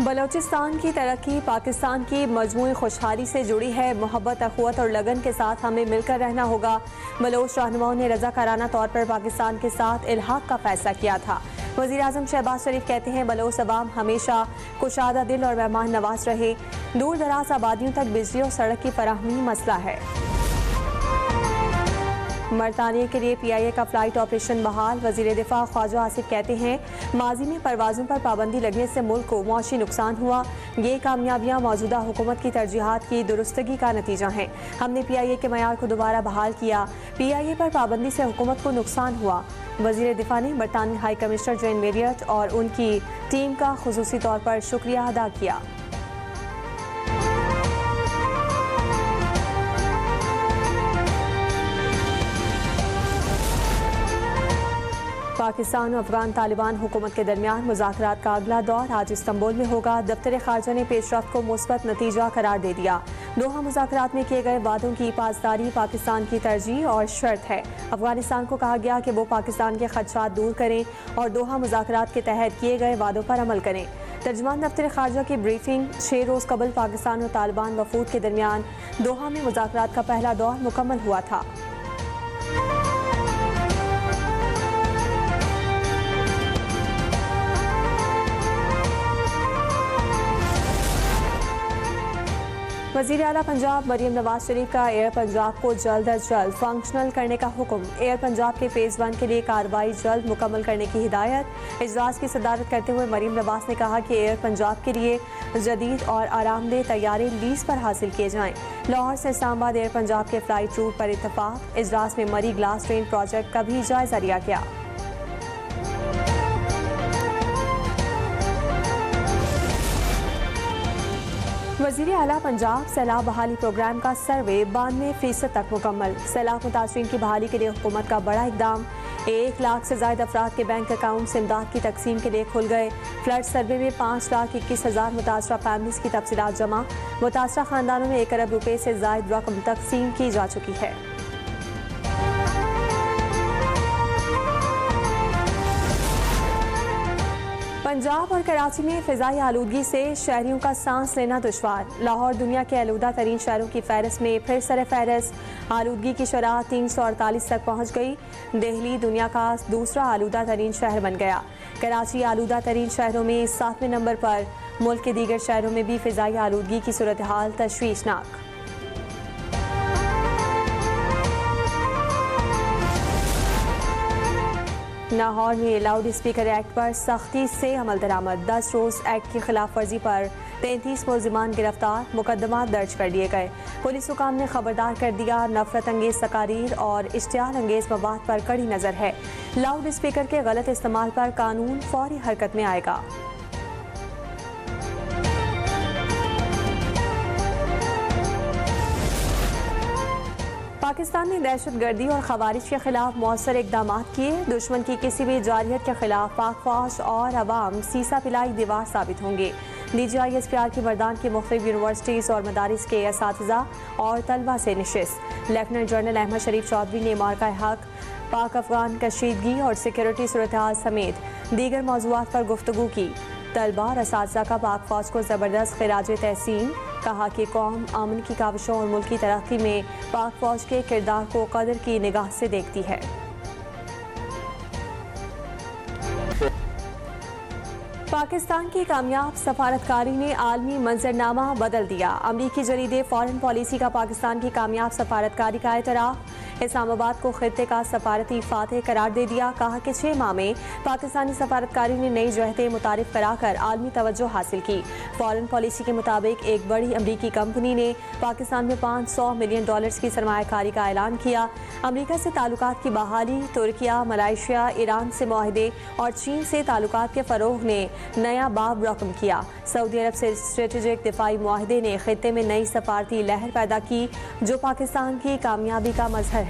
बलूचिस्तान की तरक्की पाकिस्तान की मजमूई खुशहाली से जुड़ी है। मोहब्बत, अखुवत और लगन के साथ हमें मिलकर रहना होगा। बलोच रहनुमाओं ने रज़ाकाराना तौर पर पाकिस्तान के साथ इल्हाक का फैसला किया था। वज़ीर आज़म शहबाज शरीफ कहते हैं, बलोच अवाम हमेशा कुशादा दिल और मेहमान नवाज रहे। दूर दराज आबादियों तक बिजली और सड़क की फराहमी मसला है। बरतानिया के लिए PIA का फ्लाइट ऑपरेशन बहाल। वज़ीर दिफा ख्वाजा आसिफ कहते हैं, माजी में परवाज़ों पर पाबंदी लगने से मुल्क को मौशी नुकसान हुआ। ये कामयाबियाँ मौजूदा हुकूमत की तरजीहात की दुरुस्तगी का नतीजा हैं। हमने PIA के मयार को दोबारा बहाल किया। PIA पर पाबंदी से हुकूमत को नुकसान हुआ। वज़ीर दिफा ने बरतानवी हाई कमिश्नर जेन मेरियट और उनकी टीम का खुसूसी तौर पर शुक्रिया अदा किया। पाकिस्तान और अफगान तालिबान हुकूमत के दरमियान मुज़ाकरात का अगला दौर आज इस्तांबुल में होगा। दफ्तर खारजा ने पेशरफ्त को मुस्बत नतीजा करार दे दिया। दोहा मुज़ाकरात में किए गए वादों की पासदारी पाकिस्तान की तरजीह और शर्त है। अफगानिस्तान को कहा गया कि वो पाकिस्तान के खदशात दूर करें और दोहा मुज़ाकरात के तहत किए गए वादों पर अमल करें। तर्जुमान दफ्तर खारजा की ब्रीफिंग 6 रोज़ कबल पाकिस्तान और तालिबान वफूद के दरमियान दोहा में मुज़ाकरात का पहला दौर मुकम्मल हुआ था। वज़ीर आला पंजाब मरीम नवाज शरीफ का एयर पंजाब को जल्द अज जल्द फंक्शनल करने का हुक्म। एयर पंजाब के फेज़ 1 के लिए कार्रवाई जल्द मुकम्मल करने की हिदायत। इजलास की सदारत करते हुए मरीम नवाज ने कहा कि एयर पंजाब के लिए जदीद और आरामदेह तैयारे लीज पर हासिल किए जाएँ। लाहौर से इस्लामाबाद एयर पंजाब के फ़्लाइट रूट पर इत्तफाक। इजलास में मरी ग्लास ट्रेन प्रोजेक्ट का भी जायजा लिया गया। वज़ीर आला पंजाब सैलाब बहाली प्रोग्राम का सर्वे 92% तक मुकम्मल। सैलाब मुतासरीन की बहाली के लिए हुकूमत का बड़ा इकदाम। 1 लाख से ज़ायद अफराद के बैंक अकाउंट्स इमदाद की तकसीम के लिए खुल गए। फ्लड सर्वे में 5,21,000 मुतासरा फैमिलीज़ की तफसीलात जमा। मुतासरा खानदानों में 1 अरब रुपये से ज़ायद रकम तकसीम की जा चुकी है। पंजाब और कराची में फ़िज़ाई आलूदगी से शहरियों का सांस लेना दुश्वार। लाहौर दुनिया के आलूदा तरीन शहरों की फहरिस्त में फिर सर फहरिस्त। आलूदगी की शरह 348 तक पहुँच गई। दिल्ली दुनिया का दूसरा आलूदा तरीन शहर बन गया। कराची आलूदा तरीन शहरों में 7वें नंबर पर। मुल्क के दीगर शहरों में भी फ़िज़ाई आलूदगी की सूरत हाल तशवीशनाक। लाहौर में लाउड स्पीकर एक्ट पर सख्ती से अमल दरामद। 10 रोज़ एक्ट की खिलाफ वर्जी पर 33 मुलजिमान गिरफ्तार। मुकदमा दर्ज कर लिए गए। पुलिस हुकाम ने खबरदार कर दिया, नफरत अंगेज तकारीर और इश्तियाल अंगेज मवाद पर कड़ी नज़र है। लाउड स्पीकर के गलत इस्तेमाल पर कानून फौरी हरकत में आएगा। पाकिस्तान ने दहशतगर्दी और खवारिज के खिलाफ मौसर इकदाम किए। दुश्मन की किसी भी जारियत के खिलाफ पाक फौज और अवाम सीसा पिलाई दीवार साबित होंगे। DGI-SPR की मर्दान की मुख्तलिफ यूनिवर्सिटीज़ और मदारिस के असातिज़ा और तलबा से निशिस्त। लेफ्टिनेंट जनरल अहमद शरीफ चौधरी ने मार्का हक, पाक अफगान कशीदगी और सिक्योरिटी सूरत-ए-हाल समेत दीगर मौज़ूआत पर गुफ्तगू की। तलबा और असातिज़ा का पाक फौज को ज़बरदस्त खिराज तहसीन। कहा कि कौम अमन की काविशों और मुल्क की तरक्की में पाक फौज के किरदार को कदर की निगाह से देखती है। पाकिस्तान की कामयाब सफारतकारी ने आलमी मंजरनामा बदल दिया। अमरीकी जरीदे फॉरेन पॉलिसी का पाकिस्तान की कामयाब सफारतकारी का एतराफ़। इस्लामाबाद को खित्ते का सफारती फातह करार दे दिया। कहा कि 6 माह में पाकिस्तानी सफारतकारी ने नई जहतें मुतारिफ कराकर आलमी तवज्जो हासिल की। फॉरेन पॉलिसी के मुताबिक एक बड़ी अमरीकी कंपनी ने पाकिस्तान में $500 मिलियन की सरमायाकारी का ऐलान किया। अमरीका से ताल्लुकात की बहाली, तुर्किया, मलाइशिया, ईरान से मुआहदे और चीन से ताल्लुकात के फ़रोग ने नया बाब रकम किया। सऊदी अरब से स्ट्रेटेजिक दिफाई मुआहदे ने खित्ते में नई सफारती लहर पैदा की, जो पाकिस्तान की कामयाबी का मजहर है।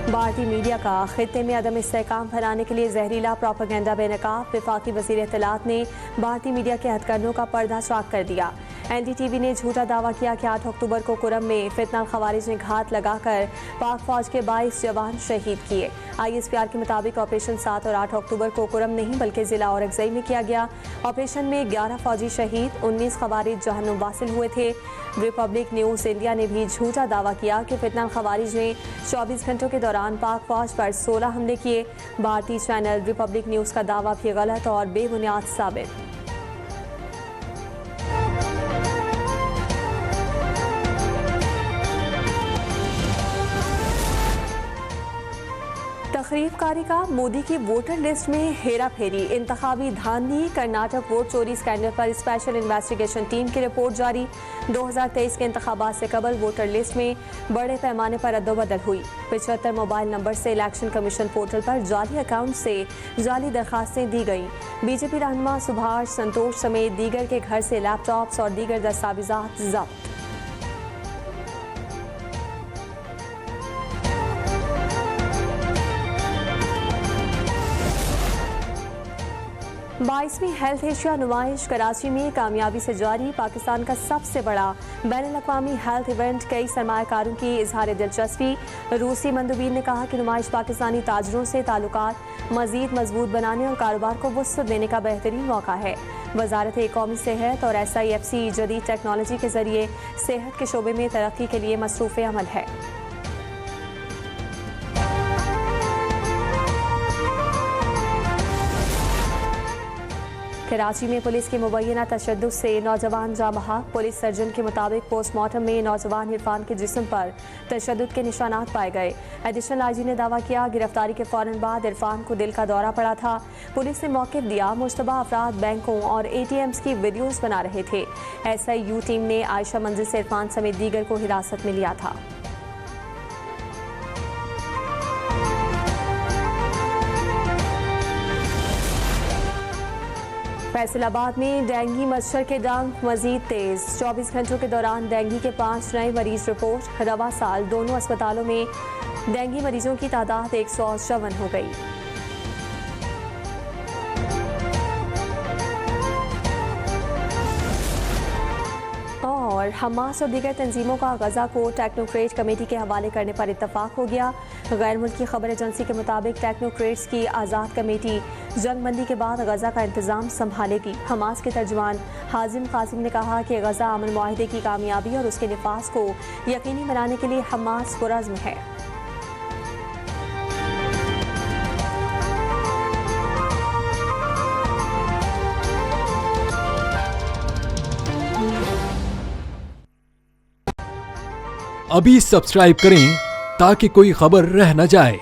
भारतीय मीडिया का खित्ते में अदम इस्तेहकाम फैलाने के लिए जहरीला प्रोपेगेंडा बेनकाब। वफाकी वज़ीर इत्तलात ने भारतीय मीडिया के हथकंडों का पर्दा चाक कर दिया। NDTV ने झूठा दावा किया कि 8 अक्टूबर को कुरम में फितना खवारिज ने घात लगाकर पाक फौज के 22 जवान शहीद किए। ISPR के मुताबिक ऑपरेशन 7 और 8 अक्टूबर को कुरम नहीं बल्कि जिला औरंगज़ई में किया गया। ऑपरेशन में 11 फौजी शहीद, 19 खवारिज जहन्नुम वासिल हुए थे। रिपब्लिक न्यूज़ इंडिया ने भी झूठा दावा किया कि फितना खवारिज ने 24 घंटों के दौरान पाक फौज पर 16 हमले किए। भारतीय चैनल रिपब्लिक न्यूज़ का दावा भी गलत और बेबुनियाद साबित। तकरीबकारी का मोदी की वोटर लिस्ट में हेरा फेरी, इंतखाबी धांधली, कर्नाटक वोट चोरी स्कैंडल पर स्पेशल इन्वेस्टिगेशन टीम की रिपोर्ट जारी। 2023 के इंतखाबात से कबल वोटर लिस्ट में बड़े पैमाने पर अदोबदल हुई। 75 मोबाइल नंबर से इलेक्शन कमीशन पोर्टल पर जाली अकाउंट से जाली दरखास्तें दी गईं। बीजेपी रहनुमा सुभाष संतोष समेत दीगर के घर से लैपटॉप्स और दीगर दस्तावेजात जब्त। 22वीं हेल्थ एशिया नुमाइश कराची में कामयाबी से जारी। पाकिस्तान का सबसे बड़ा बैनुल-अक़वामी हेल्थ इवेंट, कई सरमायाकारों की इजहार दिलचस्पी। रूसी मंदुबीन ने कहा कि नुमाइश पाकिस्तानी ताजरों से ताल्लुकात मजीद मजबूत बनाने और कारोबार को वुसअत देने का बेहतरीन मौका है। वजारत कौमी सेहत और SIFC जदीद टेक्नोलॉजी के जरिए सेहत के शोबे में तरक्की के लिए मसरूफ़ अमल है। कराची में पुलिस की मुबैना तशद्दुद से नौजवान जाँ बहक। पुलिस सर्जन के मुताबिक पोस्टमार्टम में नौजवान इरफान के जिस्म पर तशद्दुद के निशानात पाए गए। एडिशनल IG ने दावा किया गिरफ्तारी के फौरन बाद इरफान को दिल का दौरा पड़ा था। पुलिस ने मौक़िफ़ दिया, मुश्तबा अफराद बैंकों और ATMs की वीडियोज़ बना रहे थे। SIU टीम ने आयशा मंजिल से इरफान समेत दीगर को हिरासत में लिया था। फैसलाबाद में डेंगू मच्छर के डंक मजीद तेज। 24 घंटों के दौरान डेंगू के 5 नए मरीज रिपोर्ट। रवा साल दोनों अस्पतालों में डेंगू मरीजों की तादाद 154 हो गई। और हमास और दीगर तंजीमों का गजा को टेक्नोक्रेट कमेटी के हवाले करने पर इत्तफाक हो गया। गैर मुल्की खबर एजेंसी के मुताबिक टेक्नोक्रेट्स की आज़ाद कमेटी जंगबंदी के बाद गजा का इंतजाम संभालेगी। हमास के तर्जुमान हाजिम कासिम ने कहा कि गजा अमन मुआहिदे की कामयाबी और उसके निफाज को यकीनी बनाने के लिए हमास पुरज़्म है। अभी सब्सक्राइब करें ताकि कोई खबर रह न जाए।